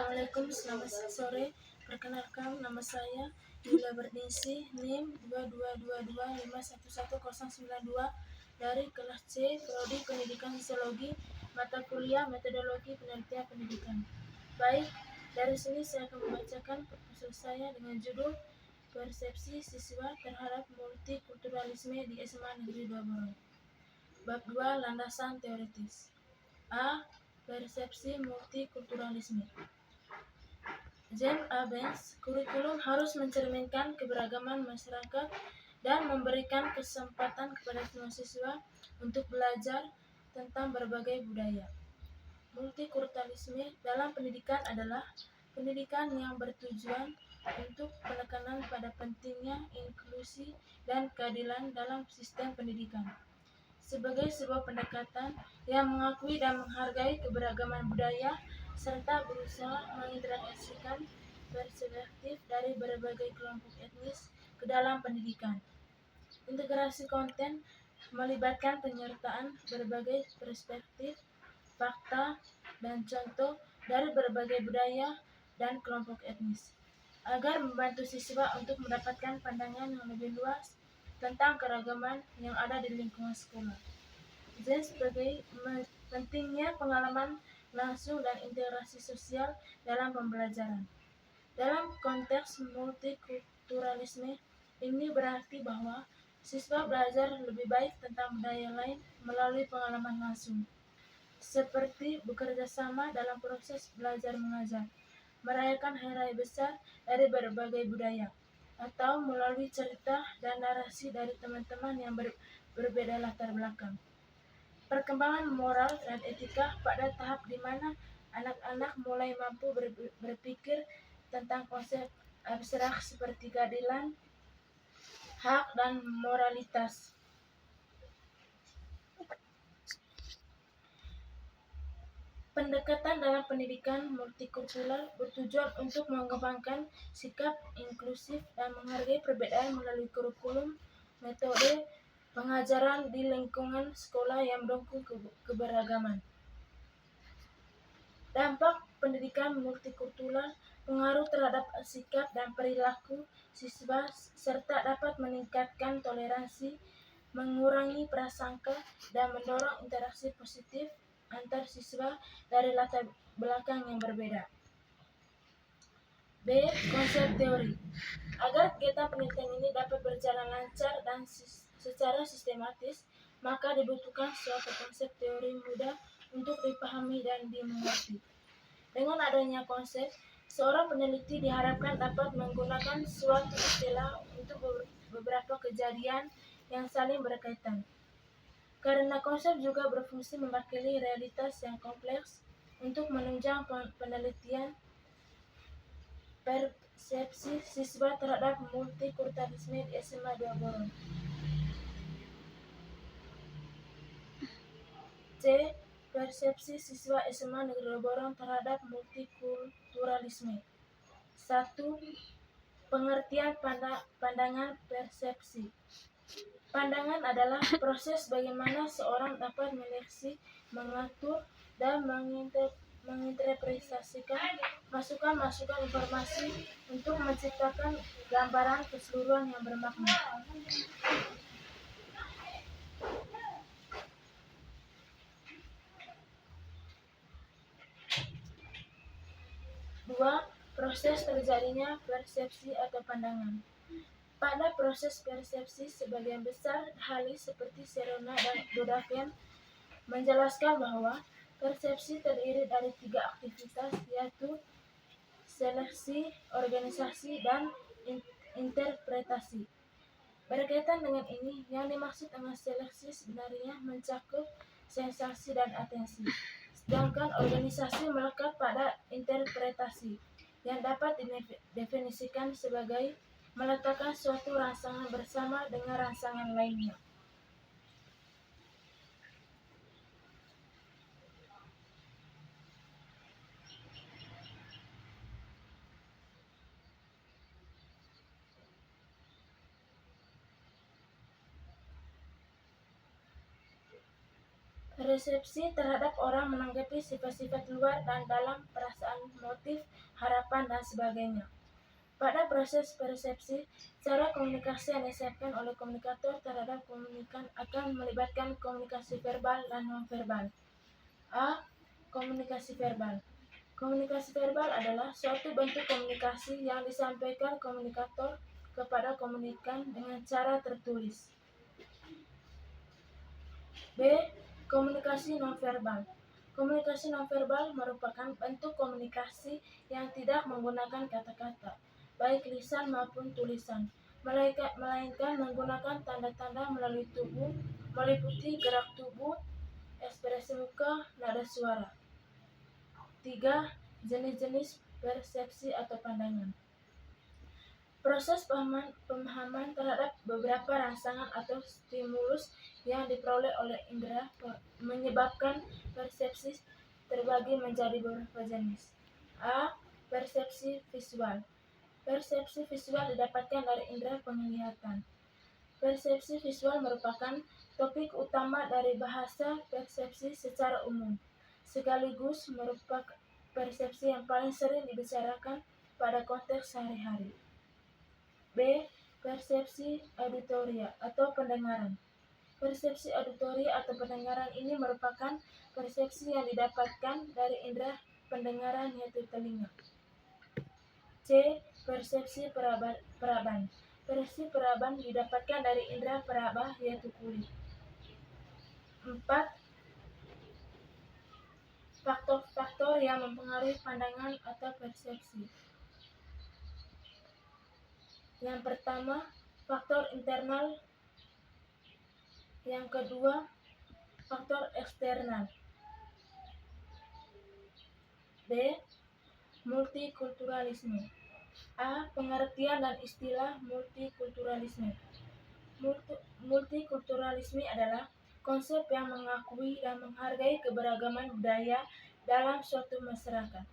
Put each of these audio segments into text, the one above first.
Assalamualaikum, selamat sore. Perkenalkan, nama saya Yulia Berdinsi, NIM 2222511092 dari kelas C, Prodi Pendidikan Sosiologi, mata kuliah Metodologi Penelitian Pendidikan. Baik, dari sini saya akan membacakan proposal saya dengan judul Persepsi Siswa Terhadap Multikulturalisme di SMA Negeri 2 Borong. Bab 2, Landasan Teoritis. A. Persepsi multikulturalisme. James A. Banks, kurikulum harus mencerminkan keberagaman masyarakat dan memberikan kesempatan kepada semua siswa untuk belajar tentang berbagai budaya. Multikulturalisme dalam pendidikan adalah pendidikan yang bertujuan untuk penekanan pada pentingnya inklusi dan keadilan dalam sistem pendidikan. Sebagai sebuah pendekatan yang mengakui dan menghargai keberagaman budaya serta berusaha mengintegrasikan perspektif dari berbagai kelompok etnis ke dalam pendidikan. Integrasi konten melibatkan penyertaan berbagai perspektif, fakta, dan contoh dari berbagai budaya dan kelompok etnis, agar membantu siswa untuk mendapatkan pandangan yang lebih luas tentang keragaman yang ada di lingkungan sekolah. Sebagai pentingnya pengalaman langsung dan integrasi sosial dalam pembelajaran. Dalam konteks multikulturalisme, ini berarti bahwa siswa belajar lebih baik tentang budaya lain melalui pengalaman langsung, seperti bekerja sama dalam proses belajar mengajar, merayakan hari raya besar dari berbagai budaya, atau melalui cerita dan narasi dari teman-teman yang berbeda latar belakang. Perkembangan moral dan etika pada tahap di mana anak-anak mulai mampu berpikir tentang konsep abstrak seperti keadilan, hak, dan moralitas. Pendekatan dalam pendidikan multikultural bertujuan untuk mengembangkan sikap inklusif dan menghargai perbedaan melalui kurikulum, metode pengajaran di lingkungan sekolah yang mendukung keberagaman. Dampak pendidikan multikultural pengaruh terhadap sikap dan perilaku siswa serta dapat meningkatkan toleransi, mengurangi prasangka, dan mendorong interaksi positif antar siswa dari latar belakang yang berbeda. B. Konsep teori. Agar kegiatan penelitian ini dapat berjalan lancar dan secara sistematis, maka dibutuhkan suatu konsep teori mudah untuk dipahami dan dimengerti. Dengan adanya konsep, seorang peneliti diharapkan dapat menggunakan suatu istilah untuk beberapa kejadian yang saling berkaitan. Karena konsep juga berfungsi mewakili realitas yang kompleks untuk menunjang penelitian persepsi siswa terhadap multikulturalisme di SMA 2 Borong. C. Persepsi siswa SMA Negeri 2 Borong terhadap multikulturalisme. 1. Pengertian pandangan persepsi. Pandangan adalah proses bagaimana seorang dapat menyeleksi, mengatur, dan menginterpretasikan masukan-masukan informasi untuk menciptakan gambaran keseluruhan yang bermakna. 2. Proses terjadinya persepsi atau pandangan. Pada proses persepsi, sebagian besar ahli seperti Serona dan Dodaken menjelaskan bahwa persepsi terdiri dari 3 aktivitas, yaitu seleksi, organisasi, dan interpretasi. Berkaitan dengan ini, yang dimaksud dengan seleksi sebenarnya mencakup sensasi dan atensi, sedangkan organisasi melekat pada interpretasi, yang dapat didefinisikan sebagai meletakkan suatu rangsangan bersama dengan rangsangan lainnya. Resepsi terhadap orang menanggapi sifat-sifat luar dan dalam perasaan, motif, harapan, dan sebagainya. Pada proses persepsi, cara komunikasi yang disiapkan oleh komunikator terhadap komunikan akan melibatkan komunikasi verbal dan non-verbal. A. Komunikasi verbal. Komunikasi verbal adalah suatu bentuk komunikasi yang disampaikan komunikator kepada komunikan dengan cara tertulis. B. Komunikasi nonverbal. Komunikasi nonverbal merupakan bentuk komunikasi yang tidak menggunakan kata-kata, baik lisan maupun tulisan, melainkan menggunakan tanda-tanda melalui tubuh, meliputi gerak tubuh, ekspresi muka, nada suara. 3. Jenis-jenis persepsi atau pandangan. Proses pemahaman terhadap beberapa rangsangan atau stimulus yang diperoleh oleh indera menyebabkan persepsi terbagi menjadi beberapa jenis. A. Persepsi visual. Persepsi visual didapatkan dari indera penglihatan. Persepsi visual merupakan topik utama dari bahasa persepsi secara umum, sekaligus merupakan persepsi yang paling sering dibicarakan pada konteks sehari-hari. B. Persepsi auditoria atau pendengaran. Persepsi auditori atau pendengaran ini merupakan persepsi yang didapatkan dari indera pendengaran yaitu telinga. C. Persepsi peraban. Persepsi peraban didapatkan dari indera peraba yaitu kulit. 4. Faktor-faktor yang mempengaruhi pandangan atau persepsi. Yang pertama, faktor internal. Yang kedua, faktor eksternal. B. Multikulturalisme. A. Pengertian dan istilah multikulturalisme. Multikulturalisme adalah konsep yang mengakui dan menghargai keberagaman budaya dalam suatu masyarakat.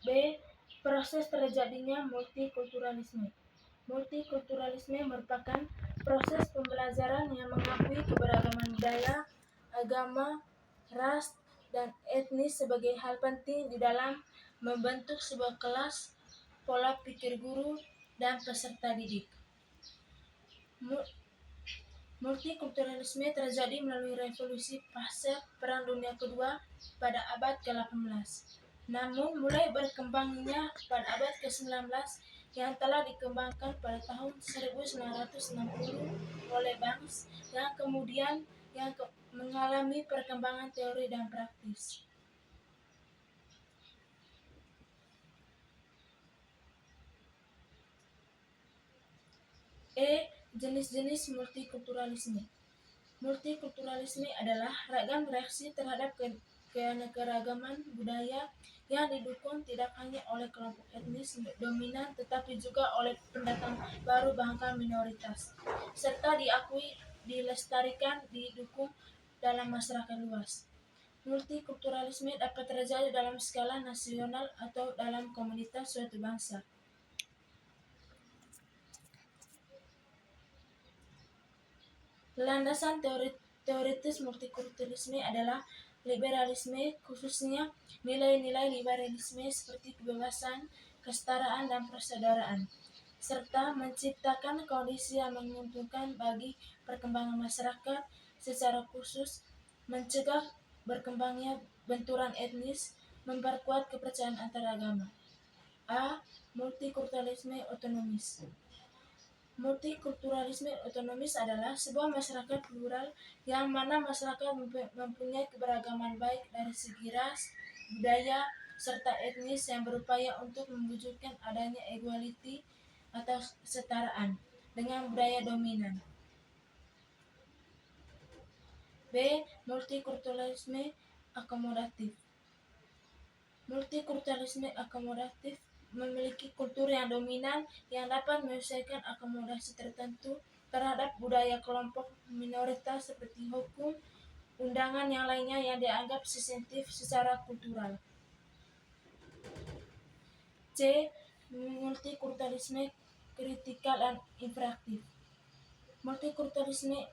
B. Proses terjadinya multikulturalisme. Multikulturalisme merupakan proses pembelajaran yang mengakui keberagaman budaya, agama, ras, dan etnis sebagai hal penting di dalam membentuk sebuah kelas, pola pikir guru, dan peserta didik. Multikulturalisme terjadi melalui revolusi pasca Perang Dunia Kedua pada abad ke-18. Namun mulai berkembangnya pada abad ke-19 yang telah dikembangkan pada tahun 1960 oleh Banks yang kemudian mengalami perkembangan teori dan praktis. E. Jenis-jenis multikulturalisme. Multikulturalisme adalah ragam reaksi terhadap keanekaragaman budaya yang didukung tidak hanya oleh kelompok etnis dominan tetapi juga oleh pendatang baru bahkan minoritas, serta diakui, dilestarikan, didukung dalam masyarakat luas. Multikulturalisme dapat terjadi dalam skala nasional atau dalam komunitas suatu bangsa. Landasan teoritis multikulturalisme adalah liberalisme, khususnya nilai-nilai liberalisme seperti kebebasan, kesetaraan, dan persaudaraan, serta menciptakan kondisi yang menguntungkan bagi perkembangan masyarakat, secara khusus mencegah berkembangnya benturan etnis, memperkuat kepercayaan antaragama. A. Multikulturalisme otonomis. Multikulturalisme otonomis adalah sebuah masyarakat plural yang mana masyarakat mempunyai keberagaman baik dari segi ras, budaya, serta etnis yang berupaya untuk mewujudkan adanya equality atau kesetaraan dengan budaya dominan. B. Multikulturalisme akomodatif. Multikulturalisme akomodatif memiliki kultur yang dominan yang dapat menyelesaikan akomodasi tertentu terhadap budaya kelompok minoritas seperti hukum, undangan yang lainnya yang dianggap sensitif secara kultural. C. Multikulturalisme kritikal dan interaktif. Multikulturalisme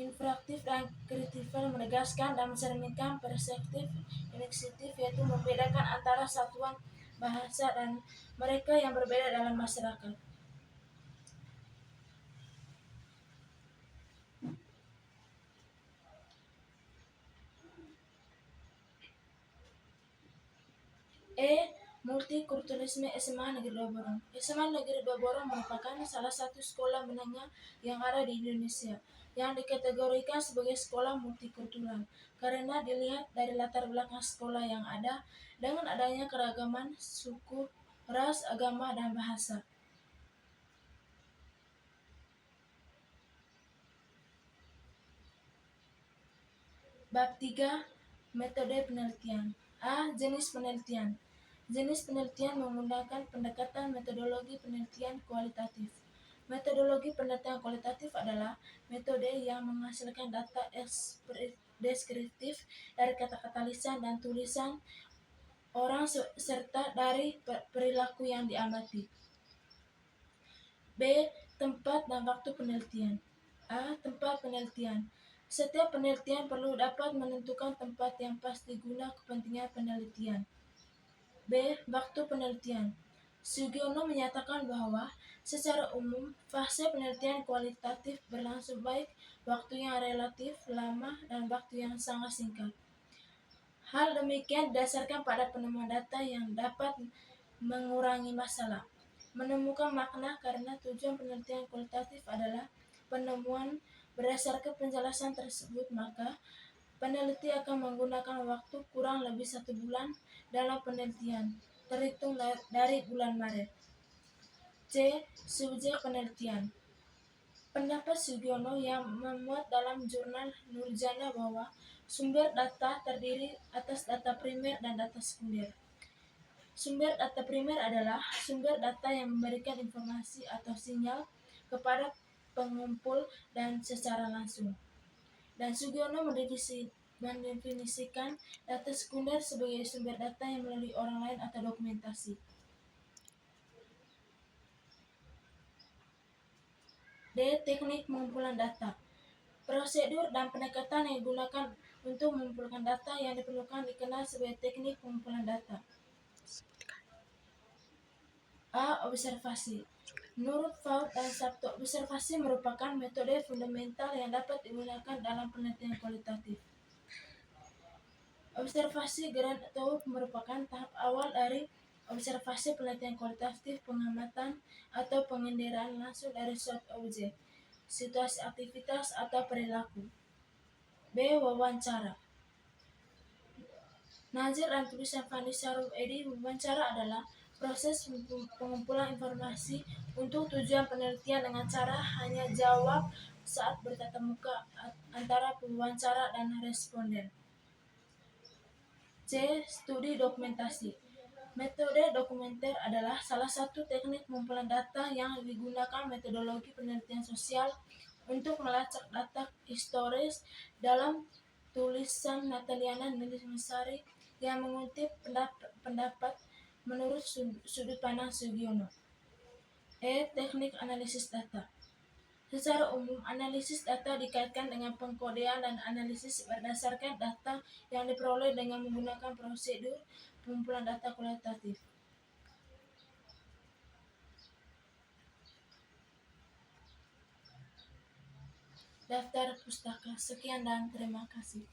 Interaktif dan kritival menegaskan dan mencerminkan perspektif inisiatif, yaitu membedakan antara satuan bahasa dan mereka yang berbeda dalam masyarakat. Multikulturalisme SMA Negeri Dua Borong. SMA Negeri Dua Borong merupakan salah satu sekolah menengah yang ada di Indonesia yang dikategorikan sebagai sekolah multikultural karena dilihat dari latar belakang sekolah yang ada dengan adanya keragaman suku, ras, agama, dan bahasa. Bab 3. Metode penelitian. A. Jenis penelitian. Jenis penelitian menggunakan pendekatan metodologi penelitian kualitatif. Metodologi penelitian kualitatif adalah metode yang menghasilkan data deskriptif dari kata-kata lisan dan tulisan orang serta dari perilaku yang diamati. B. Tempat dan waktu penelitian. A. Tempat penelitian. Setiap penelitian perlu dapat menentukan tempat yang pas digunakan kepentingan penelitian. B. Waktu penelitian. Sugiono menyatakan bahwa secara umum fase penelitian kualitatif berlangsung baik waktu yang relatif lama dan waktu yang sangat singkat. Hal demikian didasarkan pada penemuan data yang dapat mengurangi masalah. Menemukan makna karena tujuan penelitian kualitatif adalah penemuan. Berdasarkan penjelasan tersebut, maka peneliti akan menggunakan waktu kurang lebih 1 bulan dalam penelitian, terhitung dari bulan Maret. C. Subjek penelitian. Pendapat Sugiono yang memuat dalam jurnal Nurjana bahwa sumber data terdiri atas data primer dan data sekunder. Sumber data primer adalah sumber data yang memberikan informasi atau sinyal kepada pengumpul dan secara langsung. Dan Sugiono mendefinisikan data sekunder sebagai sumber data yang melalui orang lain atau dokumentasi. D. Teknik pengumpulan data. Prosedur dan pendekatan yang digunakan untuk mengumpulkan data yang diperlukan dikenal sebagai teknik pengumpulan data. A. Observasi. Menurut Faut dan Sabto, observasi merupakan metode fundamental yang dapat digunakan dalam penelitian kualitatif. Observasi Grand Tour merupakan tahap awal dari observasi penelitian kualitatif, pengamatan atau pengenderaan langsung dari suatu objek, situasi, aktivitas, atau perilaku. B. Wawancara. Nazir dan tulisan Fandi Sarum Edi. Wawancara adalah proses pengumpulan informasi untuk tujuan penelitian dengan cara hanya jawab saat bertatap muka antara pewawancara dan responden. C. Studi dokumentasi. Metode dokumenter adalah salah satu teknik pengumpulan data yang digunakan metodologi penelitian sosial untuk melacak data historis. Dalam tulisan Nataliana Nilisari yang mengutip pendapat menurut sudut pandang Sugiono. E. Teknik analisis data. Secara umum, analisis data dikaitkan dengan pengkodean dan analisis berdasarkan data yang diperoleh dengan menggunakan prosedur pengumpulan data kualitatif. Daftar pustaka. Sekian dan terima kasih.